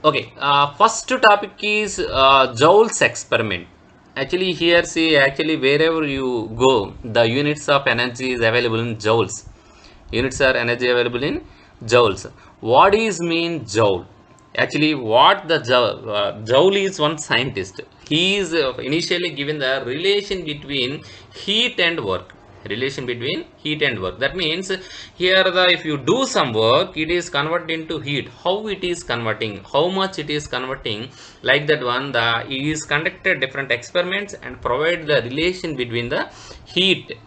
Okay, first topic is Joule's experiment. Actually, here see, actually wherever you go, the units of energy is available in joules. Units are energy available in joules. What is mean joule? Actually, what the joule is one scientist. He is initially given the relation between heat and work. Relation between heat and work. That means here the if you do some work, it is converted into heat. How it is converting? How much it is converting? Like that one, the it is conducted different experiments and provide the relation between the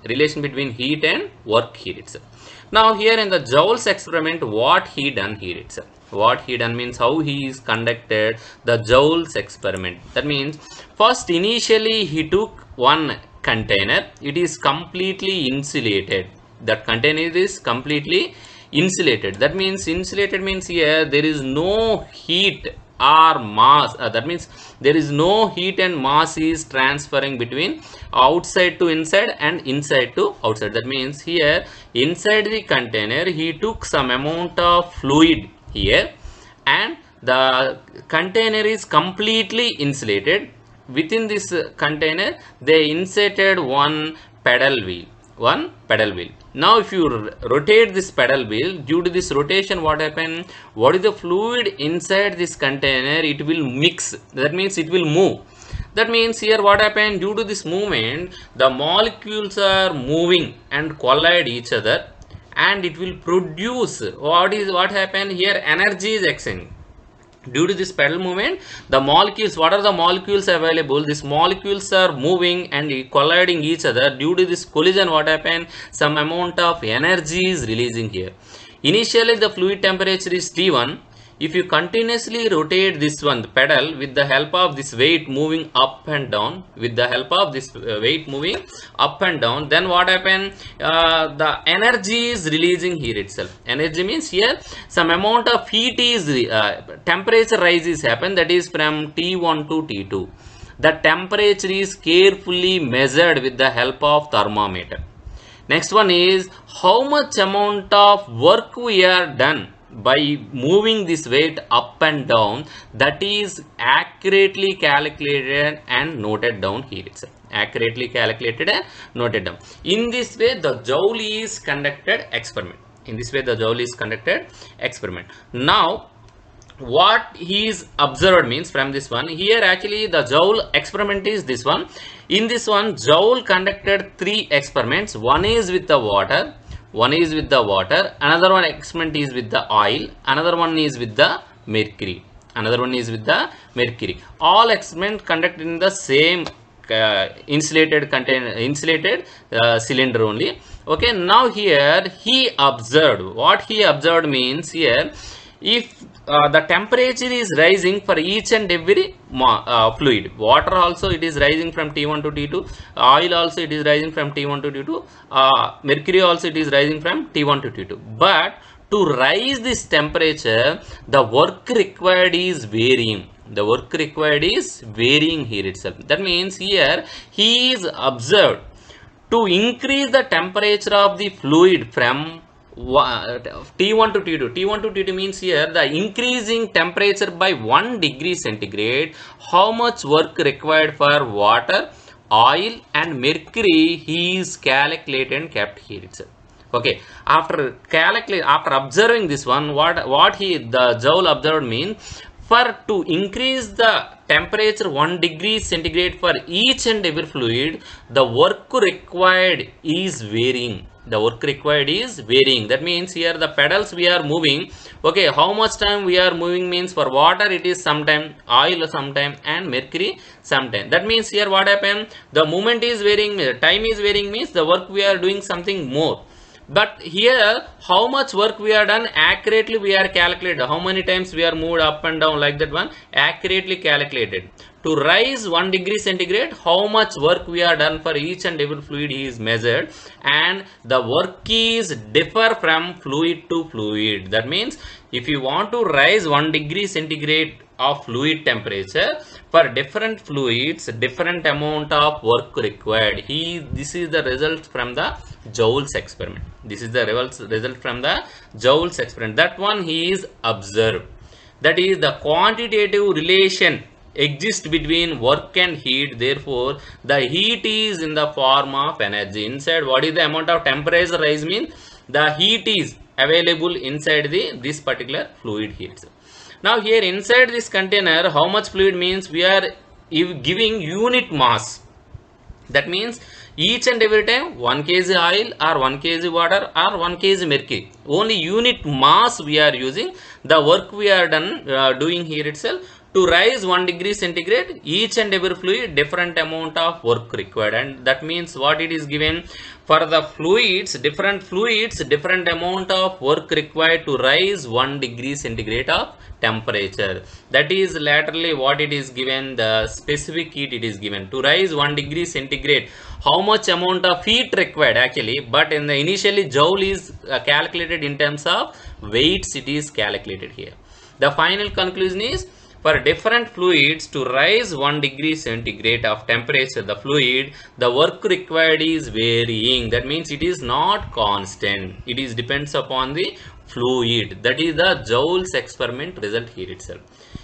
relation between heat and work here itself. Now here in the Joule's experiment, what he done here itself. What he done means how he is conducted the Joule's experiment. That means first initially he took one container. It is completely insulated. That container is completely insulated. That means insulated means here there is no heat or mass. That means there is no heat and mass is transferring between outside to inside and inside to outside. That means here inside the container he took some amount of fluid here, and the container is completely insulated. Within this container they inserted one pedal wheel. Now if you rotate this pedal wheel, due to this rotation, what happen? What is the fluid inside this container? It will mix. That means it will move. That means here what happened? Due to this movement, the molecules are moving and collide each other, and it will produce what happened here? Energy is exchanging. Due to this pedal movement, the molecules, what are the molecules available? These molecules are moving and colliding each other. Due to this collision, what happened? Some amount of energy is releasing here. Initially the fluid temperature is T1. If you continuously rotate this one, the pedal, with the help of this weight moving up and down, then what happen? The energy is releasing here itself. Energy means here some amount of heat is temperature rise is happen, that is from T1 to T2. The temperature is carefully measured with the help of thermometer. Next one is how much amount of work we are done by moving this weight up and down. That is accurately calculated and noted down here itself. Accurately calculated and noted down. In this way the Joule is conducted experiment. Now what he is observed means from this one, here actually the Joule experiment is this one. In this one, Joule conducted 3 experiments. One is with the water, another one experiment is with the oil, another one is with the mercury. All experiments conducted in the same insulated cylinder only. Okay, now here he observed. What he observed means here, if the temperature is rising for each and every fluid, water also it is rising from T1 to T2, oil also it is rising from T1 to T2, mercury also it is rising from T1 to T2. But to rise this temperature, the work required is varying. Here itself. That means here he is observed to increase the temperature of the fluid from T1 to T2. T1 to T2 means here the increasing temperature by 1 degree centigrade. How much work required for water, oil and mercury, he is calculated and kept here itself. Okay, after observing this one, the Joule observed means, for to increase the temperature 1 degree centigrade for each and every fluid, the work required is varying. That means here the pedals we are moving. Okay, how much time we are moving means, for water it is sometime, oil sometime and mercury sometime. That means here what happened? The movement is varying, time is varying means the work we are doing something more. But here how much work we are done, accurately we are calculated. How many times we are moved up and down, like that one, accurately calculated. To rise 1 degree centigrade, how much work we are done for each and every fluid is measured, and the work is differ from fluid to fluid. That means if you want to rise 1 degree centigrade of fluid temperature, for different fluids different amount of work required. This is the result from the Joule's experiment. That one he is observed. That is the quantitative relation exists between work and heat. Therefore, the heat is in the form of energy. Inside, what is the amount of temperature rise means the heat is available inside this particular fluid here. Now here inside this container, how much fluid means we are giving unit mass. That means each and every time 1 kg oil or 1 kg water or 1 kg mercury. Only unit mass we are using. The work we are doing here itself. To rise 1 degree centigrade, each and every fluid different amount of work required, and that means what it is given for the fluids, different amount of work required to rise 1 degree centigrade of temperature. That is laterally what it is given, the specific heat it is given to rise 1 degree centigrade. How much amount of heat required actually, but in the initially joule is calculated in terms of weights, it is calculated here. The final conclusion is, for different fluids to rise 1 degree centigrade of temperature, the fluid, the work required is varying. That means it is not constant. It is depends upon the fluid. That is the Joule's experiment result here itself.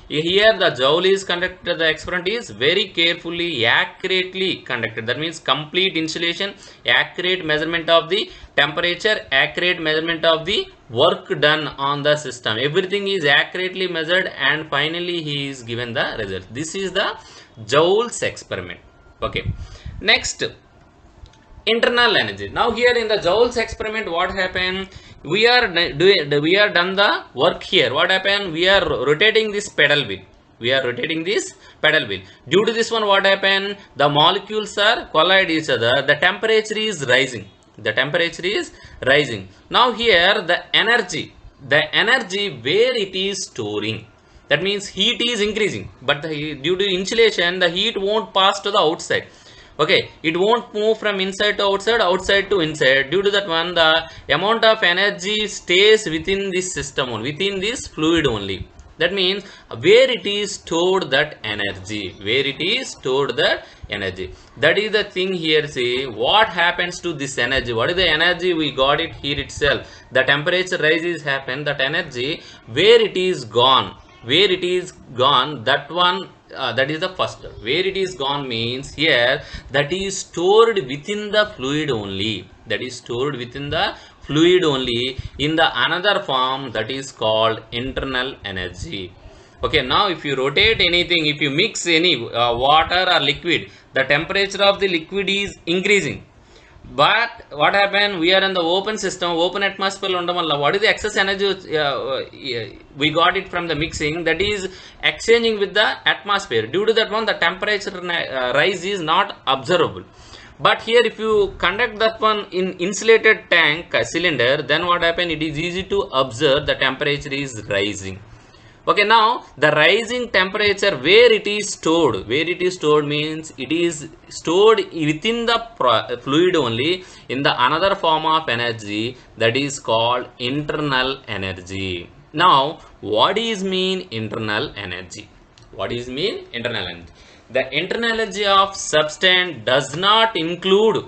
Here the Joule is conducted, the experiment is very carefully, accurately conducted. That means complete insulation, accurate measurement of the temperature, accurate measurement of the work done on the system. Everything is accurately measured and finally he is given the result. This is the Joule's experiment. Okay. Next, internal energy. Now here in the Joule's experiment, what happened? We are done the work here. What happened? We are rotating this pedal wheel. Due to this one, what happened? The molecules are collide each other. The temperature is rising. Now here the energy where it is storing. That means heat is increasing, but due to insulation, the heat won't pass to the outside. Okay, it won't move from inside to outside, outside to inside. Due to that one, the amount of energy stays within this system, within this fluid only. That means where it is stored that energy. That is the thing here. See what happens to this energy. What is the energy? We got it here itself. The temperature rises happen. That energy, where it is gone, that one. That is the first. Where it is gone means here that is stored within the fluid only. In the another form, that is called internal energy. Okay, now if you rotate anything, if you mix any water or liquid, the temperature of the liquid is increasing. But what happened? We are in the open system, open atmosphere. What is the excess energy we got it from the mixing? That is exchanging with the atmosphere. Due to that one, the temperature rise is not observable. But here, if you conduct that one in insulated tank cylinder, then what happened? It is easy to observe the temperature is rising. Okay, now the rising temperature, where it is stored means it is stored within the fluid only in the another form of energy, that is called internal energy. Now, what is mean internal energy? The internal energy of substance does not include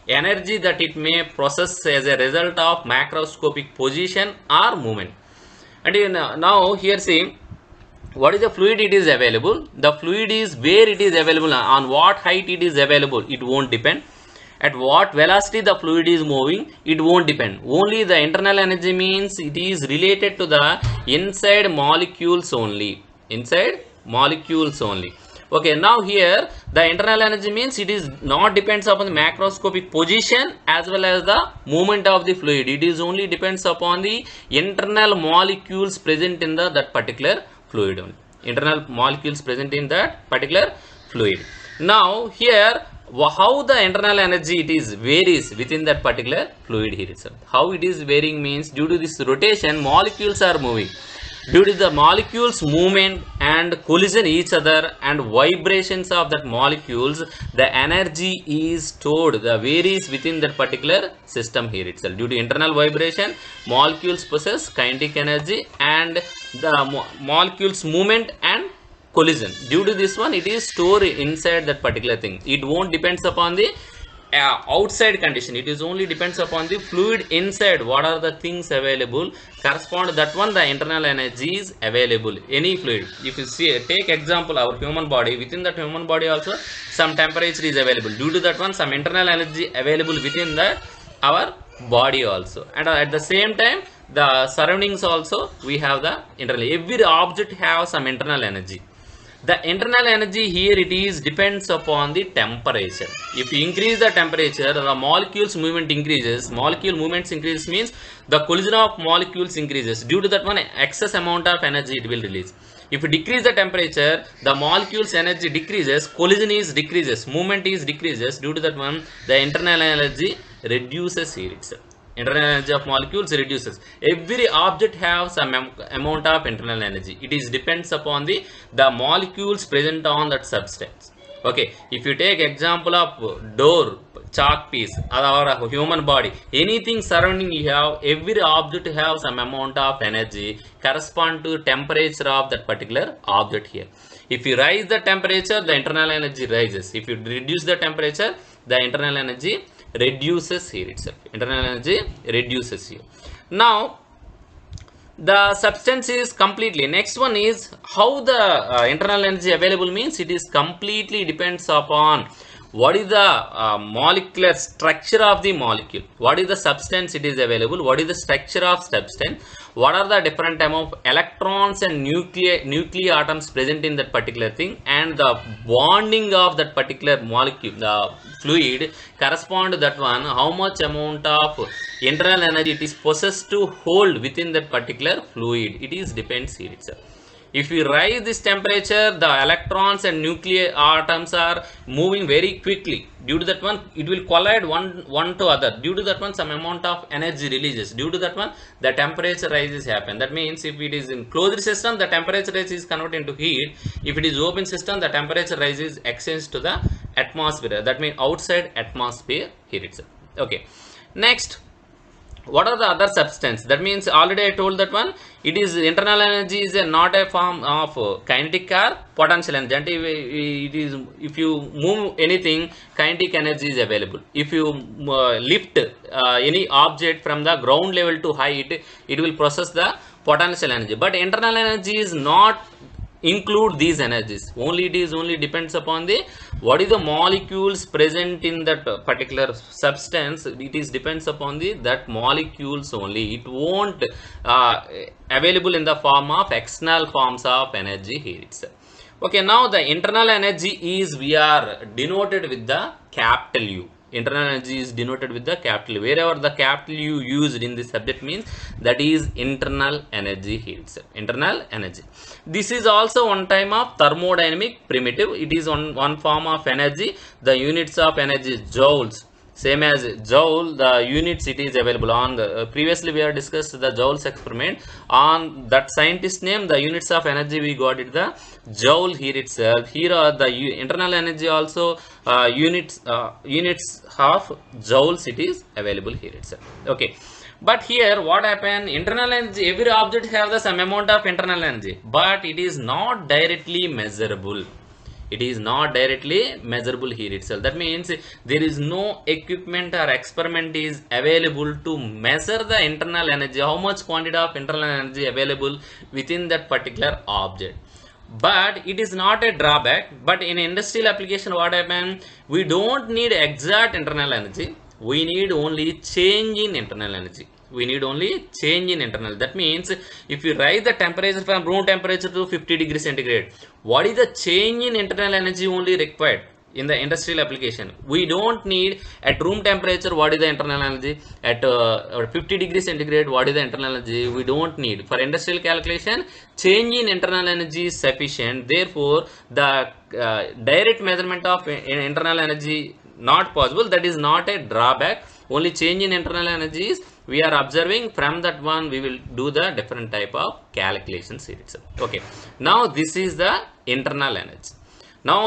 energy that it may process as a result of macroscopic position or movement. And now here see what is the fluid it is available. The fluid is where it is available, on what height it is available, it won't depend. At what velocity the fluid is moving, it won't depend. Only the internal energy means it is related to the inside molecules only. Okay, now here the internal energy means it is not depends upon the macroscopic position as well as the movement of the fluid. It is only depends upon the internal molecules present in that particular fluid only. Now here, how the internal energy it is varies within that particular fluid here itself. How it is varying means due to this rotation, molecules are moving. Due to the molecules movement and collision each other and vibrations of that molecules, the energy is stored, the varies within that particular system here itself. Due to internal vibration, molecules possess kinetic energy and the molecules movement and collision. Due to this one, it is stored inside that particular thing. It won't depends upon the outside condition, it is only depends upon the fluid inside, what are the things available correspond to that one, the internal energy is available. Any fluid, if you see, take example our human body, within that human body also some temperature is available, due to that one some internal energy available within the our body also, and at the same time the surroundings also we have the internal, every object have some internal energy. The internal energy here, it is depends upon the temperature. If you increase the temperature, the molecules movement increases. Molecule movements increase means the collision of molecules increases. Due to that one, excess amount of energy it will release. If you decrease the temperature, the molecules energy decreases, collision is decreases, movement is decreases. Due to that one, the internal energy reduces here itself. Internal energy of molecules reduces. Every object has some amount of internal energy. It is depends upon the molecules present on that substance. Okay, if you take example of door, chalk piece, or a human body, anything surrounding you have, every object have some amount of energy correspond to temperature of that particular object here. If you raise the temperature, the internal energy rises. If you reduce the temperature, the internal energy reduces here itself. Internal energy reduces here. Now the substance is completely, next one is how the internal energy available means, it is completely depends upon what is the molecular structure of the molecule, what is the substance it is available, what is the structure of substance, what are the different type of electrons and nuclear atoms present in that particular thing, and the bonding of that particular molecule, the fluid correspond to that one, how much amount of internal energy it is possessed to hold within that particular fluid, it is depends here itself. If we raise this temperature, the electrons and nuclear atoms are moving very quickly. Due to that one, it will collide one to other. Due to that one, some amount of energy releases. Due to that one, the temperature rises happen. That means if it is in closed system, the temperature rise is converted into heat. If it is open system, the temperature rises extends to the atmosphere. That means outside atmosphere here itself. Okay. Next, what are the other substance? That means already I told that one, it is internal energy is not a form of kinetic or potential energy. And it is, if you move anything, kinetic energy is available. If you lift any object from the ground level to height, it will process the potential energy. But internal energy is not include these energies, only it is only depends upon the what is the molecules present in that particular substance, it is depends upon the that molecules only, it won't available in the form of external forms of energy here itself. Okay, now the internal energy is, we are denoted with the capital U. Internal energy is denoted with the capital U. Wherever the capital U used in this subject means that is internal energy here itself. Internal energy. This is also one time of thermodynamic primitive. It is one form of energy. The units of energy is joules. Same as Joule, the units it is available on the previously we have discussed the Joule's experiment. On that scientist name, the units of energy we got it the Joule here itself. Here are the internal energy also units of joules it is available here itself. Okay, but here what happened, internal energy, every object have the some amount of internal energy, but it is not directly measurable. It is not directly measurable here itself. That means there is no equipment or experiment is available to measure the internal energy, how much quantity of internal energy available within that particular object. But it is not a drawback. But in industrial application, what happens? We don't need exact internal energy. We need only change in internal energy. We need only change in internal. That means if you raise the temperature from room temperature to 50 degrees centigrade, what is the change in internal energy only required in the industrial application? We don't need at room temperature what is the internal energy, at 50 degrees centigrade what is the internal energy. We don't need. For industrial calculation, change in internal energy is sufficient. Therefore, the direct measurement of internal energy not possible. That is not a drawback. Only change in internal energy is we are observing, from that one we will do the different type of calculations here itself. Okay, now this is the internal energy. Now